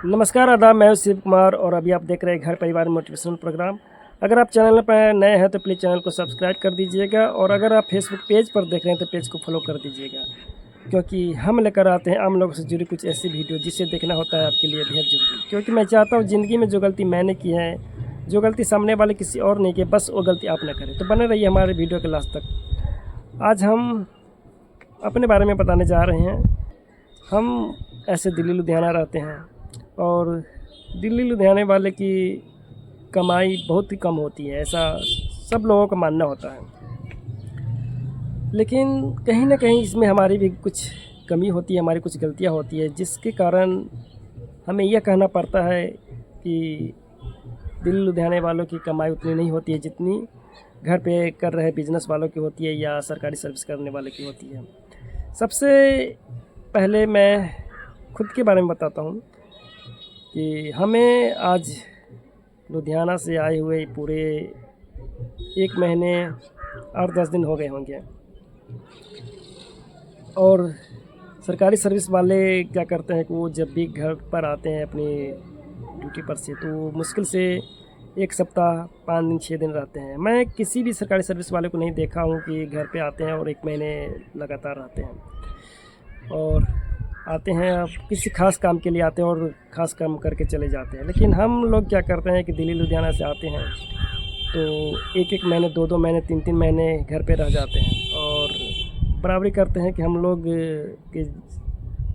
नमस्कार, आदाब। मैं हूं शिव कुमार और अभी आप देख रहे हैं घर परिवार मोटिवेशनल प्रोग्राम। अगर आप चैनल पर नए हैं तो प्लीज़ चैनल को सब्सक्राइब कर दीजिएगा और अगर आप फेसबुक पेज पर देख रहे हैं तो पेज को फॉलो कर दीजिएगा, क्योंकि हम लेकर आते हैं आम लोगों से जुड़ी कुछ ऐसी वीडियो जिसे देखना होता है आपके लिए बेहद ज़रूरी। क्योंकि मैं चाहता हूँ ज़िंदगी में जो गलती मैंने की है, जो गलती सामने वाले किसी और ने की, बस वो गलती आप ना करें। तो बने रहिए हमारे वीडियो के लास्ट तक। आज हम अपने बारे में बताने जा रहे हैं। हम ऐसे दिल्ली लुधियाना रहते हैं और दिल्ली लुधियाने वाले की कमाई बहुत ही कम होती है, ऐसा सब लोगों का मानना होता है। लेकिन कहीं ना कहीं इसमें हमारी भी कुछ कमी होती है, हमारी कुछ गलतियां होती है, जिसके कारण हमें यह कहना पड़ता है कि दिल्ली लुधियाने वालों की कमाई उतनी नहीं होती है जितनी घर पे कर रहे बिजनेस वालों की होती है या सरकारी सर्विस करने वाले की होती है। सबसे पहले मैं खुद के बारे में बताता हूँ कि हमें आज लुधियाना से आए हुए पूरे 1 महीने और 10 दिन हो गए होंगे। और सरकारी सर्विस वाले क्या करते हैं कि वो जब भी घर पर आते हैं अपनी ड्यूटी पर से, तो मुश्किल से 1 सप्ताह 5 दिन 6 दिन रहते हैं। मैं किसी भी सरकारी सर्विस वाले को नहीं देखा हूँ कि घर पे आते हैं और 1 महीने लगातार रहते हैं और आते हैं, अब किसी ख़ास काम के लिए आते हैं और ख़ास काम करके चले जाते हैं। लेकिन हम लोग क्या करते हैं कि दिल्ली लुधियाना से आते हैं तो 1-1 महीने 2-2 महीने 3-3 महीने घर पे रह जाते हैं और बराबरी करते हैं कि हम लोग कि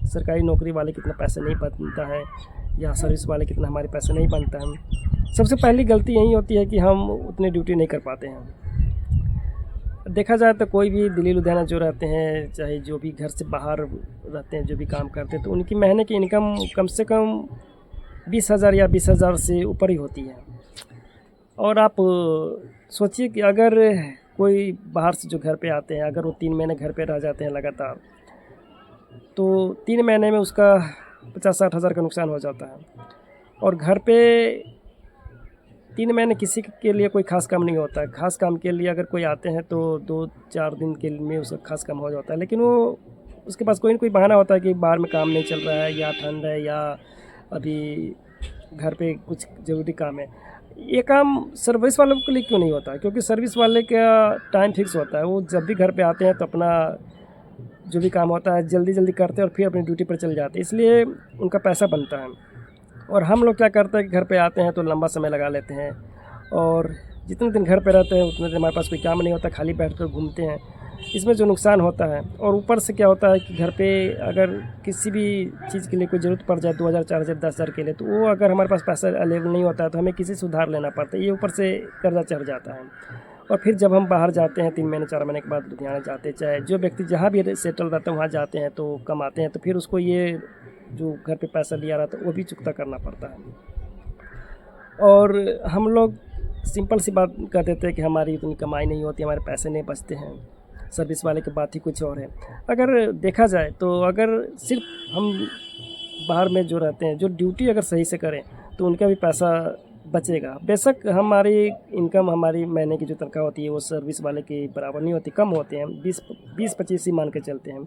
सरकारी नौकरी वाले कितना पैसे नहीं बनता है या सर्विस वाले कितना हमारे पैसे नहीं बनता है। सबसे पहली गलती यही होती है कि हम उतनी ड्यूटी नहीं कर पाते हैं। देखा जाए तो कोई भी दिल्ली लुधियाना जो रहते हैं, चाहे जो भी घर से बाहर रहते हैं, जो भी काम करते हैं, तो उनकी महीने की इनकम कम से कम 20,000 या 20,000 से ऊपर ही होती है। और आप सोचिए कि अगर कोई बाहर से जो घर पे आते हैं, अगर वो 3 महीने घर पे रह जाते हैं लगातार, तो 3 महीने में उसका 50-60 हज़ार का नुकसान हो जाता है। और घर पे 3 महीने किसी के लिए कोई ख़ास काम नहीं होता है। ख़ास काम के लिए अगर कोई आते हैं तो 2-4 दिन के में उसका ख़ास काम हो जाता है, लेकिन वो उसके पास कोई ना कोई बहाना होता है कि बाहर में काम नहीं चल रहा है या ठंड है या अभी घर पे कुछ ज़रूरी काम है। ये काम सर्विस वालों के लिए क्यों नहीं होता है? क्योंकि सर्विस वाले का टाइम फिक्स होता है। वो जब भी घर पे आते हैं तो अपना जो भी काम होता है जल्दी जल्दी करते हैं और फिर अपनी ड्यूटी पर चले जाते हैं, इसलिए उनका पैसा बनता है। और हम लोग क्या करते हैं कि घर पे आते हैं तो लंबा समय लगा लेते हैं और जितने दिन घर पे रहते हैं उतने दिन हमारे पास कोई काम नहीं होता, खाली बैठ कर घूमते हैं। इसमें जो नुकसान होता है, और ऊपर से क्या होता है कि घर पे अगर किसी भी चीज़ के लिए कोई ज़रूरत पड़ जाए 2,000 4,000 10,000 के लिए, तो वो अगर हमारे पास पैसा अवेलेबल नहीं होता है तो हमें किसी से उधार लेना पड़ता है। ये ऊपर से कर्जा चढ़ जाता है। और फिर जब हम बाहर जाते हैं 3 महीने 4 महीने के बाद लुधियाना जाते हैं, चाहे जो व्यक्ति जहाँ भी सेटल रहता है वहाँ जाते हैं तो कमाते हैं, तो फिर उसको ये जो घर पे पैसा लिया रहा था वो भी चुकता करना पड़ता है। और हम लोग सिंपल सी बात कर देते हैं कि हमारी इतनी कमाई नहीं होती, हमारे पैसे नहीं बचते हैं। सर्विस वाले की बात ही कुछ और है। अगर देखा जाए तो अगर सिर्फ हम बाहर में जो रहते हैं, जो ड्यूटी अगर सही से करें तो उनका भी पैसा बचेगा। बेशक हमारी इनकम, हमारी महीने की जो तनख्वाह होती है वो सर्विस वाले के बराबर नहीं होती, कम होते हैं, 20-25 ही मान के चलते हैं।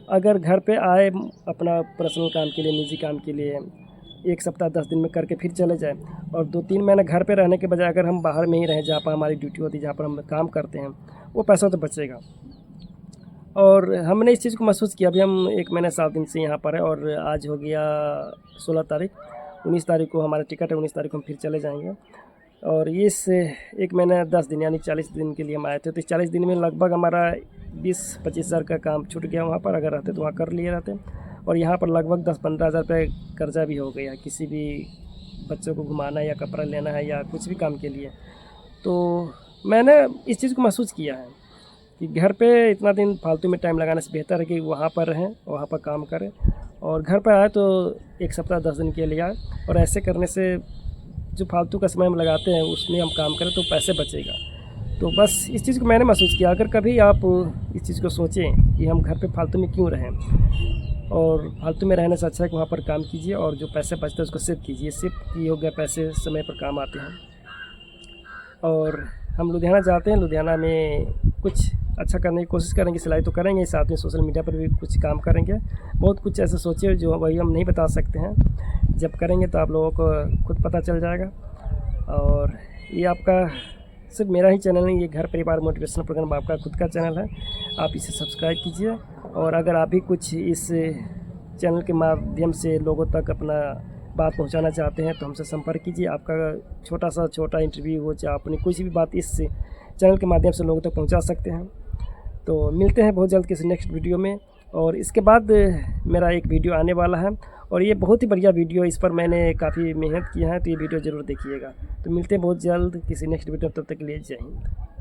अगर घर पे आए अपना पर्सनल काम के लिए, निजी काम के लिए 1 सप्ताह 10 दिन में करके फिर चले जाए और 2-3 महीने घर पे रहने के बजाय अगर हम बाहर में ही रहें जहाँ पर हमारी ड्यूटी होती है, जहाँ पर हम काम करते हैं, वो पैसा तो बचेगा। और हमने इस चीज़ को महसूस किया। अभी हम 1 महीने 7 दिन से यहाँ पर है और आज हो गया 16 तारीख, 19 तारीख को हमारा टिकट है, 19 तारीख को हम फिर चले जाएंगे। और इस 1 महीने 10 दिन यानी 40 दिन के लिए हम आए थे, तो इस 40 दिन में लगभग हमारा 20-25 हज़ार का काम छूट गया वहाँ पर। अगर रहते तो वहाँ कर लिए रहते। और यहाँ पर लगभग 10-15 हज़ार रुपये कर्जा भी हो गया, किसी भी बच्चों को घुमाना या कपड़ा लेना है या कुछ भी काम के लिए। तो मैंने इस चीज़ को महसूस किया है कि घर पे इतना दिन फालतू में टाइम लगाने से बेहतर है कि वहाँ पर रहें, वहाँ पर काम करें और घर पर आए तो 1 सप्ताह 10 दिन के लिए आए। और ऐसे करने से जो फालतू का समय हम लगाते हैं उसमें हम काम करें तो पैसे बचेगा। तो बस इस चीज़ को मैंने महसूस किया। अगर कभी आप इस चीज़ को सोचें कि हम घर पे फालतू में क्यों रहें, और फालतू में रहने से अच्छा है कि वहाँ पर काम कीजिए और जो पैसे बचते हैं उसको सेव कीजिए। सेव किए हो गए पैसे समय पर काम आते हैं। और हम लुधियाना जाते हैं, लुधियाना में कुछ अच्छा करने की कोशिश करेंगे, सिलाई तो करेंगे, साथ में सोशल मीडिया पर भी कुछ काम करेंगे। बहुत कुछ ऐसे सोचे जो वही हम नहीं बता सकते हैं, जब करेंगे तो आप लोगों को खुद पता चल जाएगा। और ये आपका सिर्फ मेरा ही चैनल नहीं, ये घर परिवार मोटिवेशनल प्रोग्राम आपका खुद का चैनल है। आप इसे सब्सक्राइब कीजिए, और अगर आप भी कुछ इस चैनल के माध्यम से लोगों तक अपना बात पहुंचाना चाहते हैं तो हमसे संपर्क कीजिए। आपका छोटा इंटरव्यू हो, चाहे अपनी कोई सी भी बात इस चैनल के माध्यम से लोगों तक पहुंचा सकते हैं। तो मिलते हैं बहुत जल्द किसी नेक्स्ट वीडियो में। और इसके बाद मेरा एक वीडियो आने वाला है, और ये बहुत ही बढ़िया वीडियो, इस पर मैंने काफ़ी मेहनत किया है, तो ये वीडियो ज़रूर देखिएगा। तो मिलते हैं बहुत जल्द किसी नेक्स्ट वीडियो, तब तक के लिए जय हिंद।